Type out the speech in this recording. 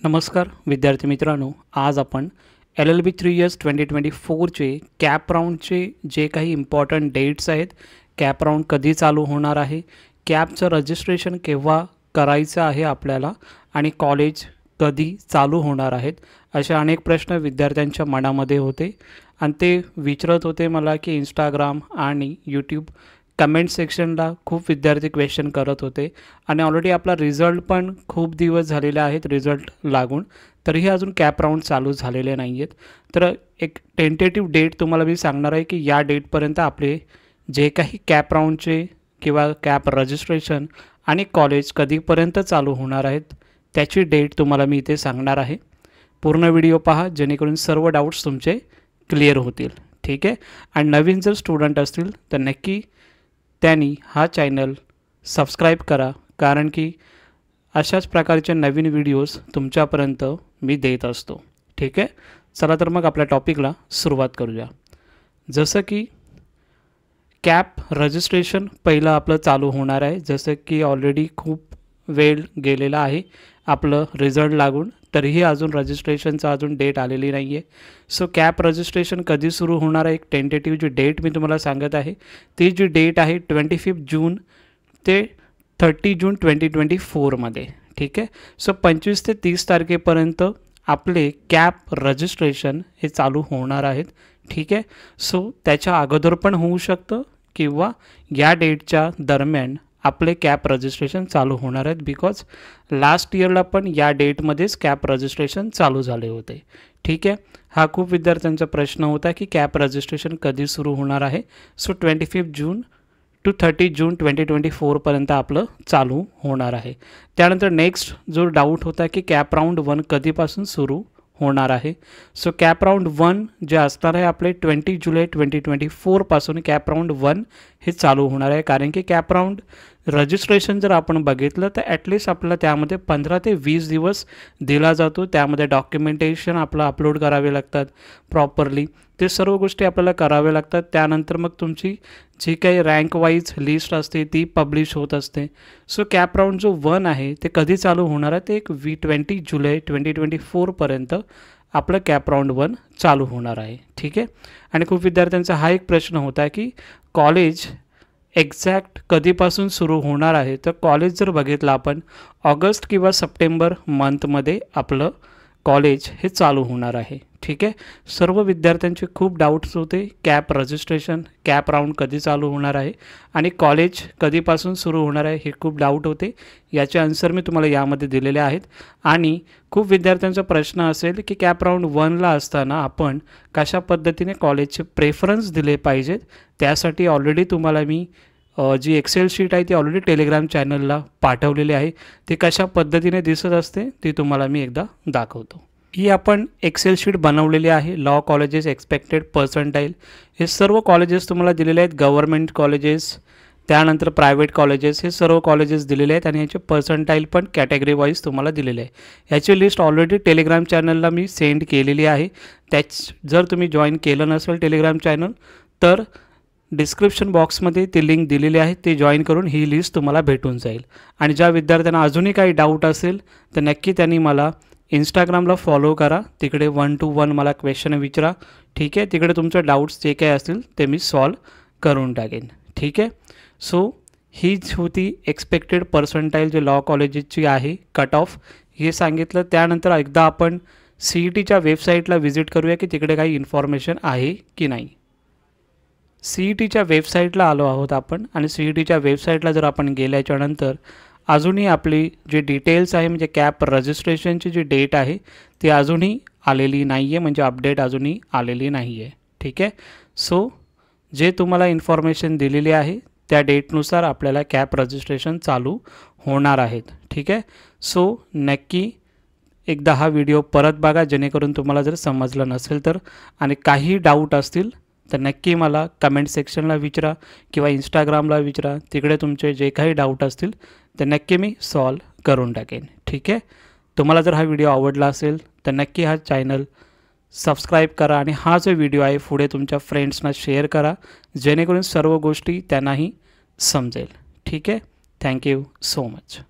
नमस्कार विद्यार्थी मित्रांनो, आज आपण LLB 3 इयर्स 2024चे कॅप राऊंडचे जे काही इम्पॉर्टंट डेट्स आहेत, कॅप राऊंड कधी चालू होणार आहे, कॅपचं रजिस्ट्रेशन केव्हा करायचं आहे आपल्याला आणि कॉलेज कधी चालू होणार आहेत, असे अनेक प्रश्न विद्यार्थ्यांच्या मनामध्ये होते आणि ते विचारत होते मला की इंस्टाग्राम आणि यूट्यूब कमेंट सेक्शनला खूप विद्यार्थी क्वेश्चन करत होते आणि ऑलरेडी आपला रिझल्ट पण खूप दिवस झालेले आहेत रिझल्ट लागून, तरीही अजून कॅप राऊंड चालू झालेले नाही आहेत. तर एक टेंटेटिव्ह डेट तुम्हाला मी सांगणार आहे की या डेटपर्यंत आपले जे काही कॅप राऊंडचे किंवा कॅप रजिस्ट्रेशन आणि कॉलेज कधीपर्यंत चालू होणार आहेत त्याची डेट तुम्हाला मी इथे सांगणार आहे. पूर्ण व्हिडिओ पहा जेणेकरून सर्व डाऊट्स तुमचे क्लिअर होतील. ठीक आहे. आणि नवीन जर स्टुडंट असतील तर नक्की त्यांनी हा चॅनल सबस्क्राईब करा, कारण की अशाच प्रकारचे नवीन व्हिडिओज तुमच्यापर्यंत मी देत असतो. ठीक आहे. चला तर मग आपल्या टॉपिकला सुरुवात करूया. जसं की कॅप रजिस्ट्रेशन पहिलं आपलं चालू होणार आहे. जसं की ऑलरेडी खूप वेळ गेलेला आहे आपलं रिझल्ट लागून, तरीही अजून रजिस्ट्रेशनचा अजून डेट आलेली नाही आहे. सो कॅप रजिस्ट्रेशन कधी सुरू होणार आहे, एक टेंटेटिव्ह जी डेट मी तुम्हाला सांगत आहे, ती जी डेट आहे 25 जून ते 30 जून 2024मध्ये. ठीक आहे. सो 25 ते 30 तारखेपर्यंत आपले कॅप रजिस्ट्रेशन हे चालू होणार आहेत. ठीक आहे. सो त्याच्या अगोदर पण होऊ शकतं किंवा या डेटच्या दरम्यान आपले कॅप रजिस्ट्रेशन चालू होणार आहेत, बिकॉज लास्ट इयरला पण या डेटमध्येच कॅप रजिस्ट्रेशन चालू झाले होते. ठीक आहे. हा खूप विद्यार्थ्यांचा प्रश्न होता की कॅप रजिस्ट्रेशन कधी सुरू होणार आहे. सो 25 जून टू 30 जून 2024पर्यंत आपलं चालू होणार आहे. त्यानंतर नेक्स्ट जो डाऊट होता की कॅप राऊंड 1 कधीपासून सुरू होणार आहे. सो कॅप राऊंड 1 जे असणार आहे आपले 20 जुलै 2024पासून कॅप राऊंड 1 हे चालू होणार आहे, कारण की कॅप राऊंड रजिस्ट्रेशन जर आपण बघितलं तर ॲटलिस्ट आपल्याला त्यामध्ये 15 ते 20 दिवस दिला जातो. त्यामध्ये डॉक्युमेंटेशन आपलं अपलोड करावे लागतात प्रॉपरली, ते सर्व गोष्टी आपल्याला कराव्या लागतात. त्यानंतर मग तुमची जी काही रँक वाईज लिस्ट असते ती पब्लिश होत असते. सो कॅप राऊंड जो 1 आहे ते कधी चालू होणार आहे, ते एक 20 जुलै 2024पर्यंत आपलं कॅप राऊंड 1 चालू होणार आहे. ठीक आहे. आणि खूप विद्यार्थ्यांचा हा एक प्रश्न होता की कॉलेज एक्झॅक्ट कधीपासून सुरू होणार आहे. तर कॉलेज जर बघितलं आपण ऑगस्ट किंवा सप्टेंबर मंथमध्ये आपलं कॉलेज हे चालू होणार आहे. ठीक आहे. सर्व विद्यार्थ्यांचे खूप डाऊट्स होते, कॅप रजिस्ट्रेशन, कॅप राऊंड कधी चालू होणार आहे आणि कॉलेज कधीपासून सुरू होणार आहे, हे खूप डाऊट होते. याचे आन्सर मी तुम्हाला यामध्ये दिलेले आहेत. आणि खूप विद्यार्थ्यांचा प्रश्न असेल की कॅप राऊंड 1ला असताना आपण कशा पद्धतीने कॉलेजचे प्रेफरन्स दिले पाहिजेत. त्यासाठी ऑलरेडी तुम्हाला मी जी एक्सेल शीट आहे ती ऑलरेडी टेलिग्राम चॅनलला पाठवलेली आहे. ती कशा पद्धतीने दिसत असते ती तुम्हाला मी एकदा दाखवतो. ही आपण एक्सेल शीट बनवलेली आहे. लॉ कॉलेजेस एक्सपेक्टेड पर्सेंटाईल हे सर्व कॉलेजेस तुम्हाला दिलेले आहेत. गव्हर्मेंट कॉलेजेस, त्यानंतर प्रायव्हेट कॉलेजेस, हे सर्व कॉलेजेस दिलेले आहेत आणि याचे पर्सेंटाईल पण कॅटेगरी वाईज तुम्हाला दिलेले आहे. ह्याची लिस्ट ऑलरेडी टेलिग्राम चॅनलला मी सेंड केलेली आहे. जर तुम्ही जॉईन केलं नसेल टेलिग्राम चॅनल तर डिस्क्रिप्शन बॉक्समध्ये ती लिंक दिलेली आहे, ते जॉईन करून ही लिस्ट तुम्हाला भेटून जाईल. आणि ज्या विद्यार्थ्यांना अजूनही काही डाऊट असेल तर नक्की त्यांनी मला इंस्टाग्रामला फॉलो करा. तिकडे 1 to 1 मला क्वेश्चन विचारा. ठीक आहे. तिकडे तुमचे डाऊट्स जे काही असतील ते मी सॉल्व करून टाकेन. ठीक आहे. सो हीच होती एक्सपेक्टेड पर्सेंटाईल जे लॉ कॉलेजेसची आहे कट ऑफ, हे सांगितलं. त्यानंतर एकदा आपण CETच्या वेबसाईटला व्हिजिट करूया की तिकडे काही इन्फॉर्मेशन आहे की नाही. CETच्या वेबसाईटला आलो आहोत आपण आणि CETच्या वेबसाईटला जर आपण गेल्याच्यानंतर अजूनही आपली जे डिटेल्स आहे, म्हणजे कॅप रजिस्ट्रेशनची जी डेट आहे ती अजूनही आलेली नाही आहे, म्हणजे अपडेट अजूनही आलेली नाही आहे. ठीक आहे. सो जे तुम्हाला इन्फॉर्मेशन दिलेली आहे त्या डेटनुसार आपल्याला कॅप रजिस्ट्रेशन चालू होणार आहेत. ठीक आहे. सो नक्की एकदा हा व्हिडिओ परत बघा जेणेकरून तुम्हाला जर समजलं नसेल तर, आणि काही डाऊट असतील तर नक्की मला कमेंट सेक्शनला विचारा किंवा इंस्टाग्रामला विचारा. तिकडे तुमचे जे काही डाऊट असतील ते नक्की मी सॉल्व करून टाकेन. ठीक आहे. तुम्हाला जर हा व्हिडिओ आवडला असेल तर नक्की हा चॅनल सबस्क्राईब करा आणि हा जो व्हिडिओ आहे पुढे तुमच्या फ्रेंड्सना शेअर करा जेणेकरून सर्व गोष्टी त्यांनाही समजेल. ठीक आहे. Thank you so much.